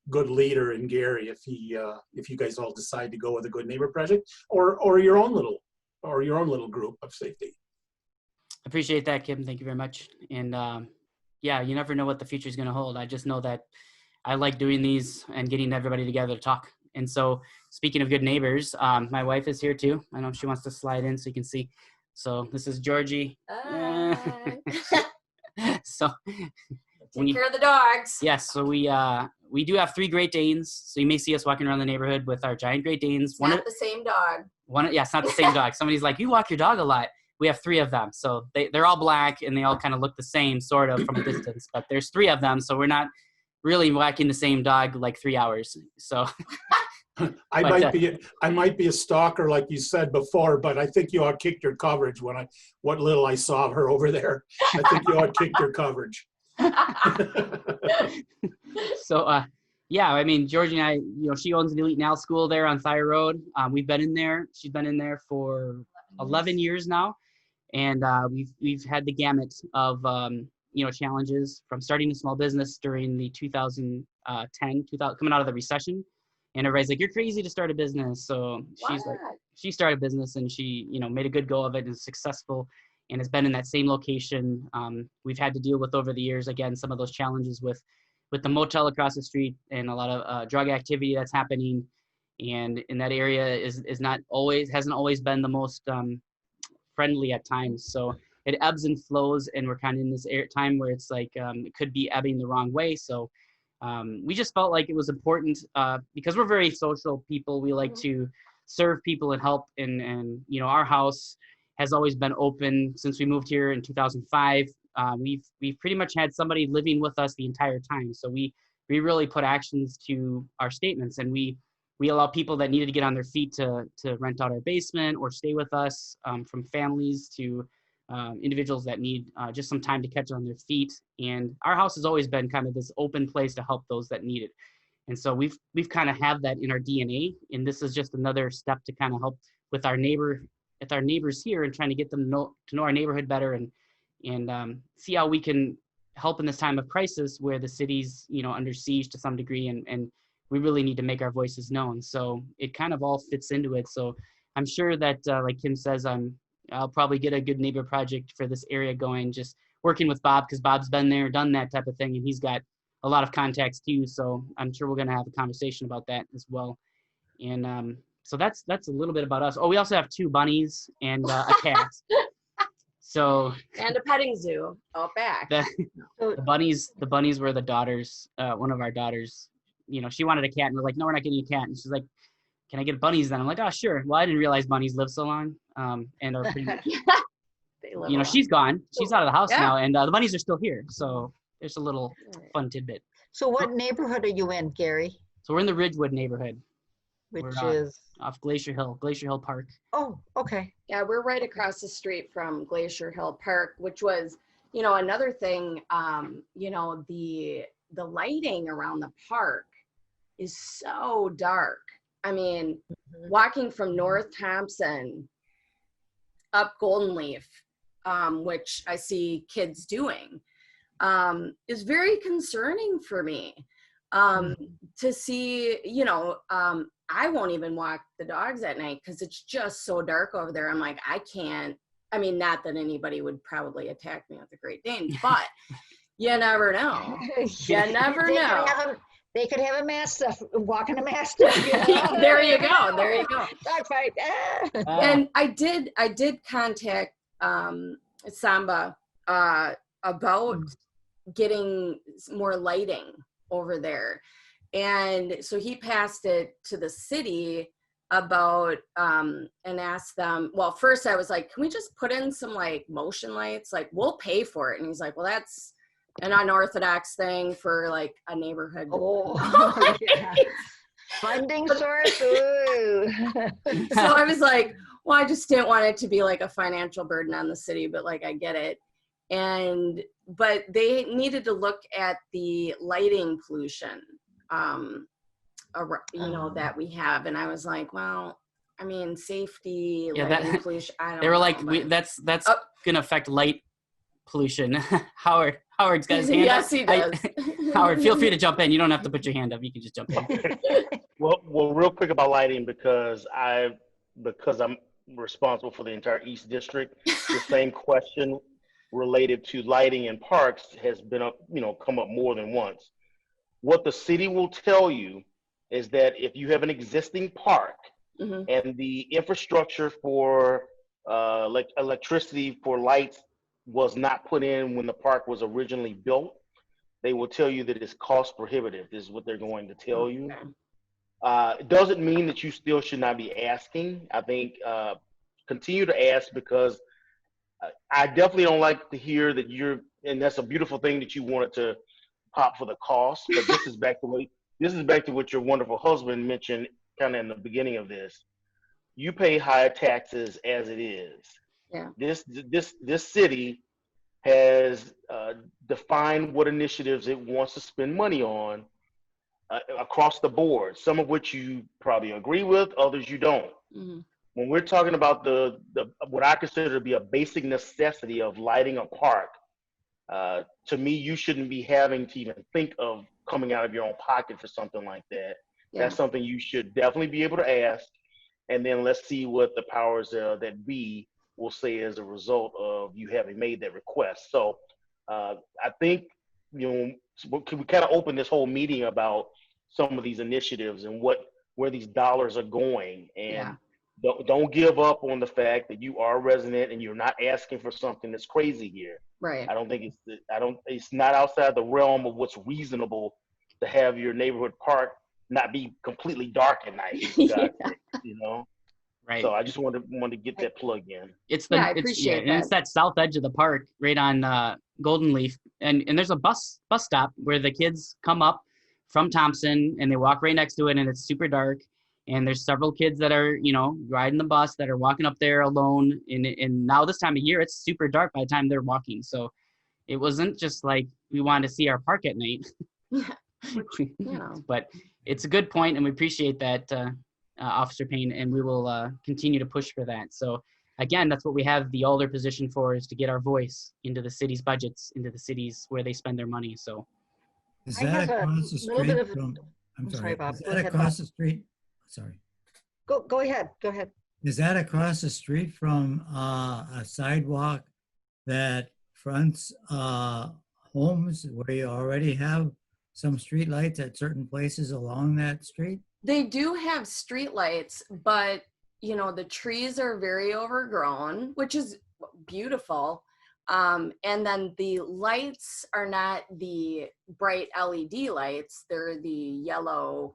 good leader in Gary if you guys all decide to go with a Good Neighbor Project or your own little group of safety. Appreciate that, Kim. Thank you very much. And yeah, you never know what the future is going to hold. I just know that I like doing these and getting everybody together to talk. And so speaking of good neighbors, my wife is here too. I know she wants to slide in so you can see. So this is Georgi. So take care of the dogs. Yes. So we do have 3 Great Danes. So you may see us walking around the neighborhood with our giant Great Danes. It's not the same dog. Yeah, it's not the same dog. Somebody's like, you walk your dog a lot. We have 3 of them. So they're all black and they all kind of look the same sort of from a distance, but there's 3 of them. So we're not really walking the same dog like 3 hours. So I But, might be a stalker, like you said before, but I think you all kicked your coverage what little I saw of her over there. I think you all kicked your coverage. So, yeah, I mean, Georgie and I, she owns the Elite Now School there on Thyre Road. We've been in there. She's been in there for 11 years now. And we've had the gamut of, challenges from starting a small business during the 2000, coming out of the recession. And everybody's like, you're crazy to start a business. So she started a business and she, made a good go of it and is successful and has been in that same location. We've had to deal with over the years, again, some of those challenges with the motel across the street and a lot of drug activity that's happening. And in that area hasn't always been the most friendly at times. So it ebbs and flows, and we're kind of in this time where it's like it could be ebbing the wrong way. So we just felt like it was important because we're very social people. We like to serve people and help. And our house has always been open since we moved here in 2005. We've pretty much had somebody living with us the entire time. So we really put actions to our statements, and we allow people that needed to get on their feet to rent out our basement or stay with us, from families to individuals that need just some time to catch on their feet. And our house has always been kind of this open place to help those that need it. And so we've kind of have that in our DNA. And this is just another step to kind of help with our neighbors here and trying to get them to know our neighborhood better and see how we can help in this time of crisis where the city's, under siege to some degree. And we really need to make our voices known. So it kind of all fits into it. So I'm sure that, like Kim says, I'll probably get a good neighbor project for this area going, just working with Bob, because Bob's been there, done that type of thing, and he's got a lot of contacts too. So I'm sure we're going to have a conversation about that as well. And so that's a little bit about us. Oh, we also have 2 bunnies and a cat. So and a petting zoo out back. The bunnies were the daughters. One of our daughters, she wanted a cat, and we're like, no, we're not getting a cat. And she's like, can I get bunnies then? I'm like, oh, sure. Well, I didn't realize bunnies live so long. And are pretty much, she's gone. She's out of the house now, and the bunnies are still here. So there's a little fun tidbit. So what neighborhood are you in, Gary? So we're in the Ridgewood neighborhood. Which we're, is? Off Glacier Hill Park. Oh, okay. Yeah, we're right across the street from Glacier Hill Park, which was, another thing, the lighting around the park is so dark. I mean, walking from North Thompson up Golden Leaf, which I see kids doing, is very concerning for me. To see, I won't even walk the dogs at night because it's just so dark over there. I'm like, I can't. I mean, not that anybody would probably attack me with a Great Dane, but you never know. You never know. They could have a mastiff, walking a mastiff. There you go. Dog fight. And I did contact Samba about getting more lighting over there. And so he passed it to the city about and asked them, well, first I was like, can we just put in some like motion lights? Like, we'll pay for it. And he's like, well, that's an unorthodox thing for like a neighborhood. Oh, yeah. Funding source. Ooh. So I was like, well, I just didn't want it to be like a financial burden on the city, but like, I get it. But they needed to look at the lighting pollution, that we have. And I was like, well, I mean, safety, lighting pollution. I don't know. They were like, that's going to affect light pollution. Howard's got his hand up. Yes, he does. Howard, feel free to jump in. You don't have to put your hand up. You can just jump in. Well, real quick about lighting, because I'm responsible for the entire East District. The same question related to lighting in parks has been come up more than once. What the city will tell you is that if you have an existing park and the infrastructure for electricity for lights was not put in when the park was originally built, they will tell you that it's cost prohibitive. This is what they're going to tell you. It doesn't mean that you still should not be asking. I think continue to ask, because I definitely don't like to hear that and that's a beautiful thing that you wanted to pop for the cost, but this is back to what your wonderful husband mentioned kind of in the beginning of this, you pay higher taxes as it is. Yeah. This city has defined what initiatives it wants to spend money on across the board, some of which you probably agree with, others you don't. Mhm. When we're talking about the what I consider to be a basic necessity of lighting a park, to me, you shouldn't be having to even think of coming out of your own pocket for something like that. Yeah. That's something you should definitely be able to ask, and then let's see what the powers that be will say as a result of you having made that request. So I think, we kind of open this whole meeting about some of these initiatives and where these dollars are going, and don't give up on the fact that you are a resident and you're not asking for something that's crazy here. Right. I don't think it's not outside the realm of what's reasonable to have your neighborhood park not be completely dark at night. For God's sake, Right. So I just wanted to get that plug in. I appreciate and it's that south edge of the park, right on Golden Leaf, and there's a bus stop where the kids come up from Thompson and they walk right next to it, and it's super dark. And there's several kids that are, riding the bus that are walking up there alone. And now this time of year, it's super dark by the time they're walking. So it wasn't just like we wanted to see our park at night. But it's a good point, and we appreciate that, Officer Payne, and we will continue to push for that. So again, that's what we have the alder position for, is to get our voice into the city's budgets, into the cities where they spend their money. So Is I that have a across the little street bit of- from, I'm I'm sorry, sorry, Bob. is Go that ahead, across Bob. the street? Sorry. Go ahead. Go ahead. Is that across the street from a sidewalk that fronts homes where you already have some street lights at certain places along that street? They do have streetlights, but the trees are very overgrown, which is beautiful. And then the lights are not the bright LED lights. They're the yellow,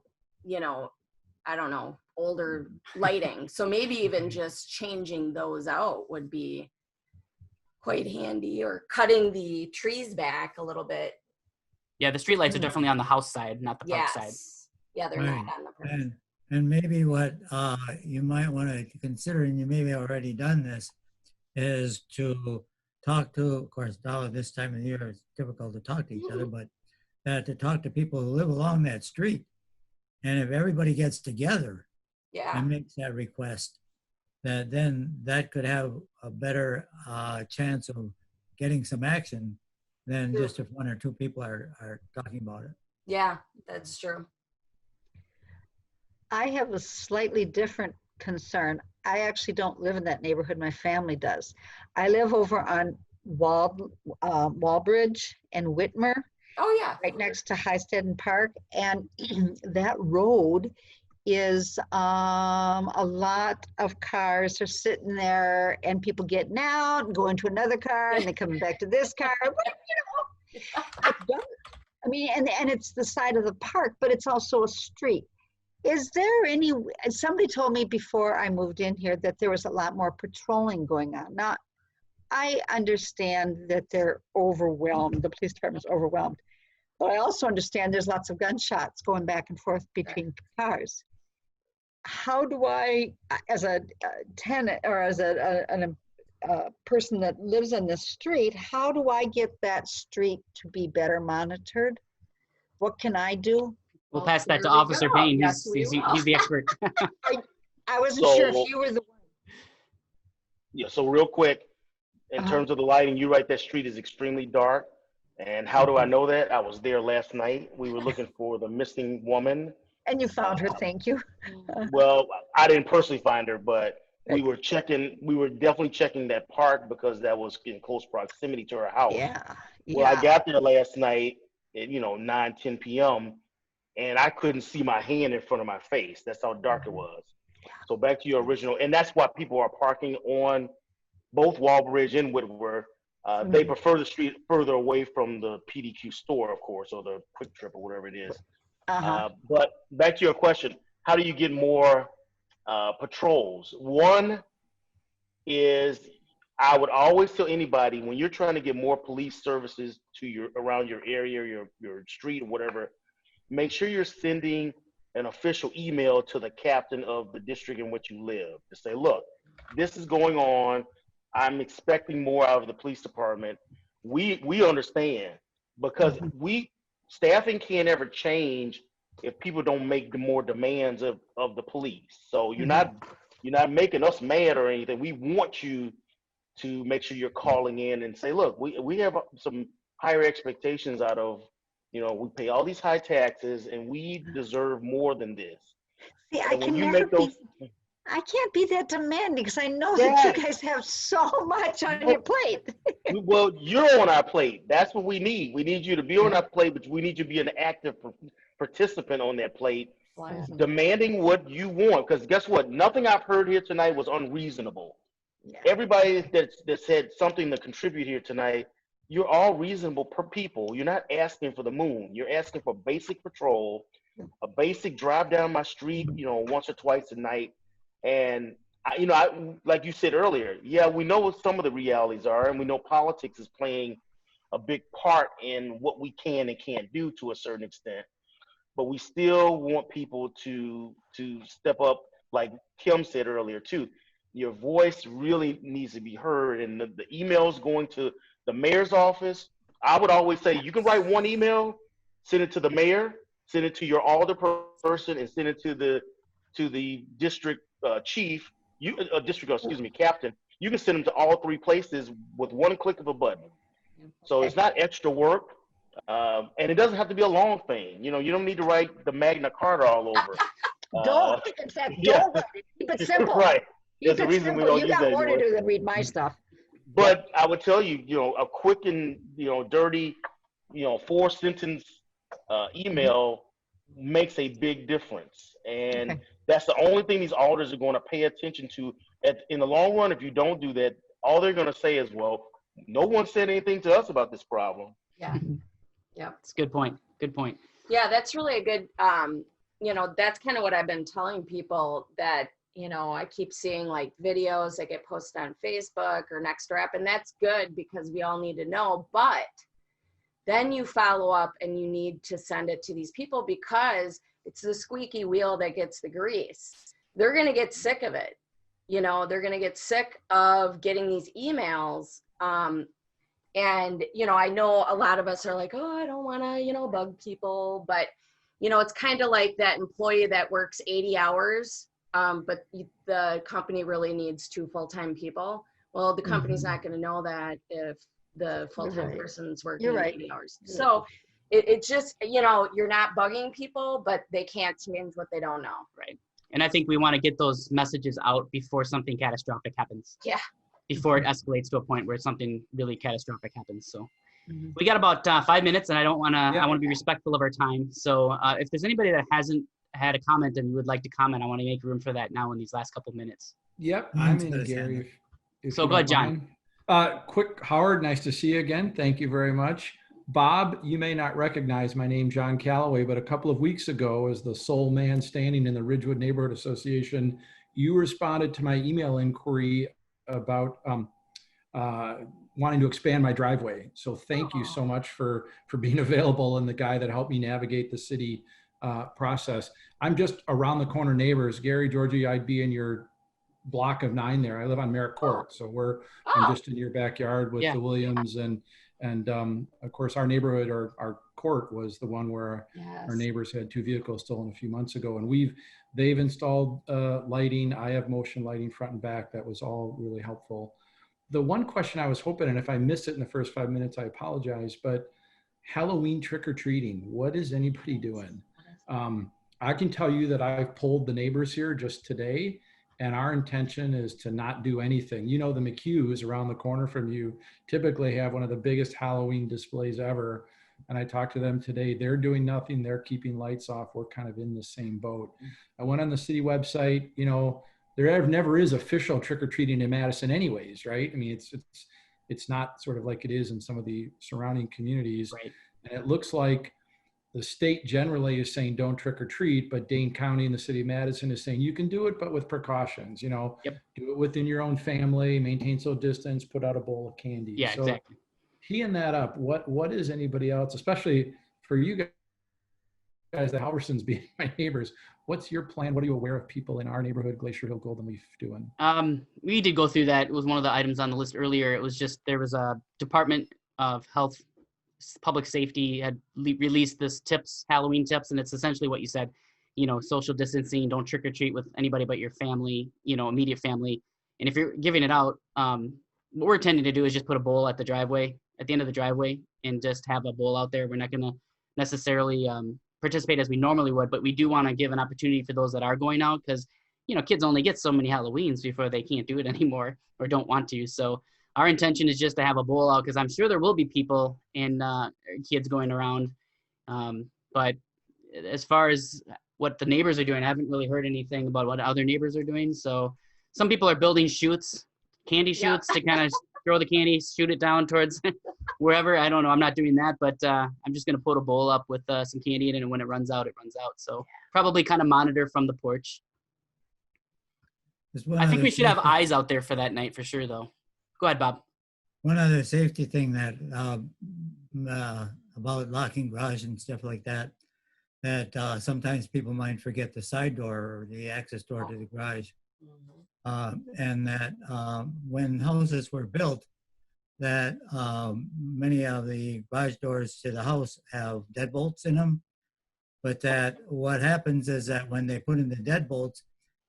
I don't know, older lighting. So maybe even just changing those out would be quite handy, or cutting the trees back a little bit. yeah, the streetlights are definitely on the house side, not the park side. Yes. Yeah, they're Right. not on the park. And maybe what you might want to consider, and you may have already done this, is to talk to, of course, now this time of year it's difficult to talk to each other, but to talk to people who live along that street. And if everybody gets together Yeah. and makes that request, then that could have a better chance of getting some action than just if one or two people are talking about it. Yeah, that's true. I have a slightly different concern. I actually don't live in that neighborhood. My family does. I live over on Wallbridge and Whitmer, Oh, yeah. right next to Highstead Park. And that road is a lot of cars are sitting there, and people getting out and going to another car, and they coming back to this car. But, I mean, and it's the side of the park, but it's also a street. Is there any, somebody told me before I moved in here that there was a lot more patrolling going on. Now, I understand that they're overwhelmed, the police department's overwhelmed, but I also understand there's lots of gunshots going back and forth between cars. How do I, as a tenant or as a person that lives on the street, how do I get that street to be better monitored? What can I do? We'll pass that to There we Officer go. Payne. Yes, He's we will. the expert. I wasn't sure So- if you were the one. Yeah, so real quick, in Uh-huh. terms of the lighting, you're right, that street is extremely dark. And how do I know that? I was there last night. We were looking for the missing woman. And you found her, thank you. Well, I didn't personally find her, but we were definitely checking that park because that was in close proximity to her house. Yeah, Well, I yeah. got there last night at 9, 10 p.m. and I couldn't see my hand in front of my face. That's how dark it was. So back to your original, and that's why people are parking on both Wallbridge and Whitworth. They prefer the street further away from the PDQ store, of course, or the Quick Trip or whatever it is. But back to your question, how do you get more patrols? One is, I would always tell anybody, when you're trying to get more police services to around your area, your street or whatever, make sure you're sending an official email to the captain of the district in which you live to say, look, this is going on. I'm expecting more out of the police department. We understand, because staffing can't ever change if people don't make the more demands of the police. So you're not making us mad or anything. We want you to make sure you're calling in and say, look, we have some higher expectations out of, we pay all these high taxes and we deserve more than this. See, And when you make those, I can't be that demanding because I know Yes. that you guys have so much on your plate. well, you're on our plate. That's what we need. We need you to be on our plate, but we need you to be an active participant on that plate, demanding what you want. Because guess what? Nothing I've heard here tonight was unreasonable. Yeah. Everybody that said something to contribute here tonight, you're all reasonable people. You're not asking for the moon. You're asking for basic patrol, a basic drive down my street, once or twice a night. And I, like you said earlier, yeah, we know what some of the realities are, and we know politics is playing a big part in what we can and can't do to a certain extent. But we still want people to step up, like Kim said earlier too. Your voice really needs to be heard, and the emails going to the mayor's office. I would always say you can write one email, send it to the mayor, send it to your alderperson, and send it to the district chief, captain. You can send them to all three places with one click of a button. So it's not extra work, and it doesn't have to be a long thing. You don't need to write the Magna Carta all over. Don't write it. Keep it simple. Right. Keep There's a it reason we simple. don't You use got that more to anymore. do than read my stuff. But I would tell you, a quick and dirty, 4-sentence email makes a big difference, and that's the only thing these alders are going to pay attention to. In the long run, if you don't do that, all they're going to say is, "Well, no one said anything to us about this problem." Yeah. Yeah. It's a good point. Good point. Yeah, that's really a good, that's kind of what I've been telling people, that, I keep seeing like videos that get posted on Facebook or Nextdoor app, and that's good because we all need to know. But then you follow up and you need to send it to these people, because it's the squeaky wheel that gets the grease. They're going to get sick of it. They're going to get sick of getting these emails. And, I know a lot of us are like, oh, I don't want to, bug people. But, it's kind of like that employee that works 80 hours, but the company really needs 2 full-time people. Well, the company's not going to know that if the full-time person's working 80 hours. So it's just, you're not bugging people, but they can't change what they don't know. Right. And I think we want to get those messages out before something catastrophic happens. Yeah. Before it escalates to a point where something really catastrophic happens. So we got about 5 minutes, and I want to be respectful of our time. So if there's anybody that hasn't had a comment and would like to comment, I want to make room for that now in these last couple minutes. Yep, I'm in, Gary. So go ahead, John. Quick, Howard, nice to see you again. Thank you very much. Bob, you may not recognize my name, John Calloway, but a couple of weeks ago, as the sole man standing in the Ridgewood Neighborhood Association, you responded to my email inquiry about wanting to expand my driveway. So thank you so much for being available, and the guy that helped me navigate the city process. I'm just around the corner neighbors. Gary, Georgi, I'd be in your block of 9 there. I live on Merritt Court, so I'm just in your backyard with the Williams, and of course our neighborhood, our court was the one where our neighbors had 2 vehicles stolen a few months ago, and they've installed lighting. I have motion lighting front and back. That was all really helpful. The one question I was hoping, and if I missed it in the first 5 minutes, I apologize, but Halloween trick-or-treating, what is anybody doing? I can tell you that I've polled the neighbors here just today, and our intention is to not do anything. The McHughes around the corner from you typically have one of the biggest Halloween displays ever. And I talked to them today. They're doing nothing. They're keeping lights off. We're kind of in the same boat. I went on the city website. There never is official trick-or-treating in Madison anyways, right? I mean, it's not sort of like it is in some of the surrounding communities. Right. And it looks like the state generally is saying don't trick or treat, but Dane County and the city of Madison is saying you can do it, but with precautions, do it within your own family, maintain social distance, put out a bowl of candy. Yeah, so exactly. Teeing that up, what is anybody else, especially for you guys, the Halversons being my neighbors, what's your plan? What are you aware of people in our neighborhood, Glacier Hill, Golden Leaf, doing? We did go through that. It was one of the items on the list earlier. It was just, there was a Department of Health, Public Safety had released this tips, Halloween tips, and it's essentially what you said, social distancing, don't trick or treat with anybody but your family, immediate family. And if you're giving it out, what we're intending to do is just put a bowl at the end of the driveway, and just have a bowl out there. We're not going to necessarily participate as we normally would, but we do want to give an opportunity for those that are going out, because kids only get so many Halloweens before they can't do it anymore or don't want to. So our intention is just to have a bowl out, because I'm sure there will be people and kids going around. But as far as what the neighbors are doing, I haven't really heard anything about what other neighbors are doing. So some people are building chutes, candy chutes, to kind of throw the candy, shoot it down towards wherever. I don't know. I'm not doing that, but I'm just going to put a bowl up with some candy in it, and when it runs out, it runs out. So probably kind of monitor from the porch. I think we should have eyes out there for that night for sure, though. Go ahead, Bob. One other safety thing that about locking garage and stuff like that, sometimes people might forget the side door or the access door to the garage. And that when houses were built, that many of the garage doors to the house have deadbolts in them. But that what happens is that when they put in the deadbolts,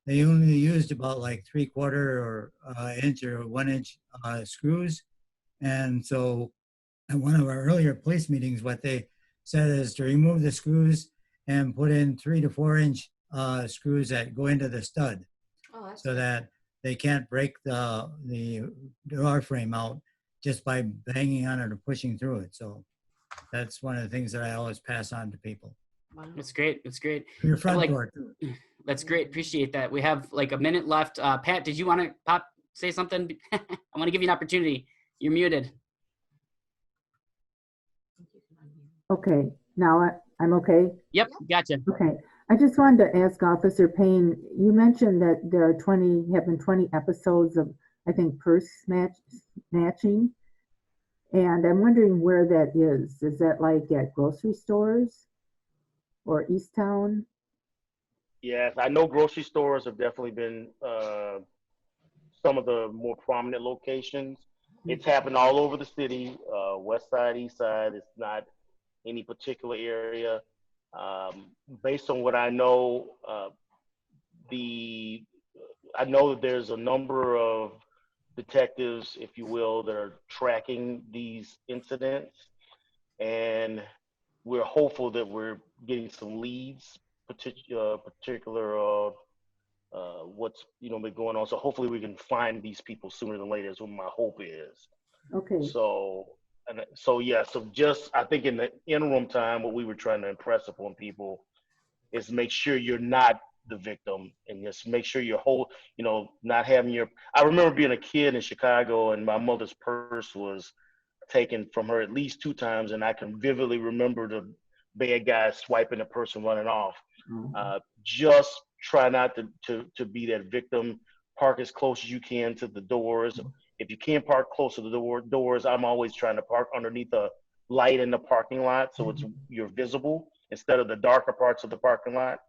they only used about like 3/4 or inch or 1 inch screws. And so at one of our earlier police meetings, what they said is to remove the screws and put in 3 to 4 inch screws that go into the stud, so that they can't break the door frame out just by banging on it or pushing through it. So that's one of the things that I always pass on to people. That's great. That's great. Your front door too. That's great. Appreciate that. We have like a minute left. Pat, did you want to say something? I want to give you an opportunity. You're muted. Okay, now I'm okay. Yep, gotcha. Okay, I just wanted to ask Officer Payne, you mentioned that there are 20 episodes of, I think, purse snatching. And I'm wondering where that is. Is that like at grocery stores or Easttown? Yes, I know grocery stores have definitely been some of the more prominent locations. It's happened all over the city, west side, east side. It's not any particular area. Based on what I know, I know that there's a number of detectives, if you will, that are tracking these incidents, and we're hopeful that we're getting some leads, particular of what's been going on. So hopefully we can find these people sooner than later is what my hope is. Okay. So just I think in the interim time, what we were trying to impress upon people is make sure you're not the victim, and just make sure you're not having your. I remember being a kid in Chicago, and my mother's purse was taken from her at least 2 times, and I can vividly remember the bad guy swiping the purse and running off. Just try not to be that victim. Park as close as you can to the doors. If you can't park close to the doors, I'm always trying to park underneath a light in the parking lot, so you're visible instead of the darker parts of the parking lot.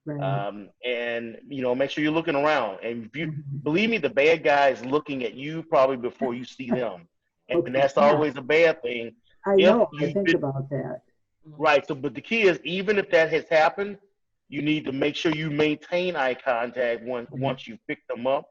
Right. And make sure you're looking around. And if you believe me, the bad guy is looking at you probably before you see them, and that's always a bad thing. I know. I think about that. Right. So, but the key is, even if that has happened, you need to make sure you maintain eye contact once you pick them up.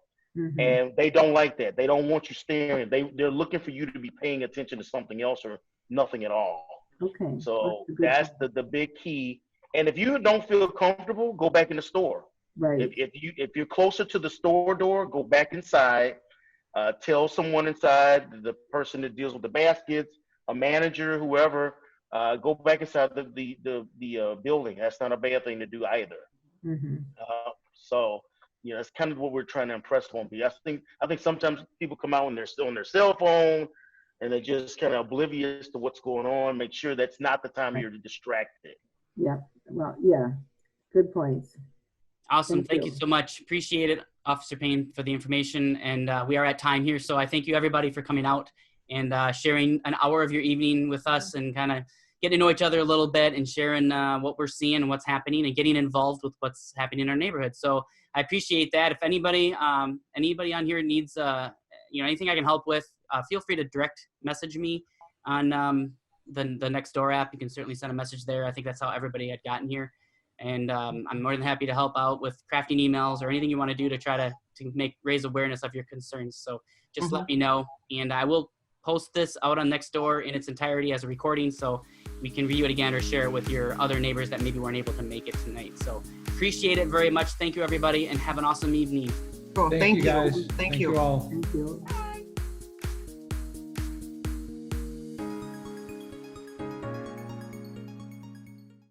And they don't like that. They don't want you staring. They're looking for you to be paying attention to something else or nothing at all. Okay. So that's the big key. And if you don't feel comfortable, go back in the store. Right. If you're closer to the store door, go back inside. Tell someone inside, the person that deals with the baskets, a manager, whoever, go back inside the building. That's not a bad thing to do either. So it's kind of what we're trying to impress on people. I think sometimes people come out and they're still on their cell phone, and they're just kind of oblivious to what's going on. Make sure that's not the time you're distracted. Yeah. Well, yeah. Good points. Awesome. Thank you so much. Appreciate it, Officer Payne, for the information. And we are at time here. So I thank you, everybody, for coming out and sharing an hour of your evening with us and kind of getting to know each other a little bit and sharing what we're seeing and what's happening and getting involved with what's happening in our neighborhood. So I appreciate that. If anybody on here needs anything I can help with, feel free to direct message me on the Nextdoor app. You can certainly send a message there. I think that's how everybody had gotten here. And I'm more than happy to help out with crafting emails or anything you want to do to try to raise awareness of your concerns. So just let me know, and I will post this out on Nextdoor in its entirety as a recording, so we can view it again or share it with your other neighbors that maybe weren't able to make it tonight. So appreciate it very much. Thank you, everybody, and have an awesome evening. Cool. Thank you, you. guys. Thank you all. Thank you.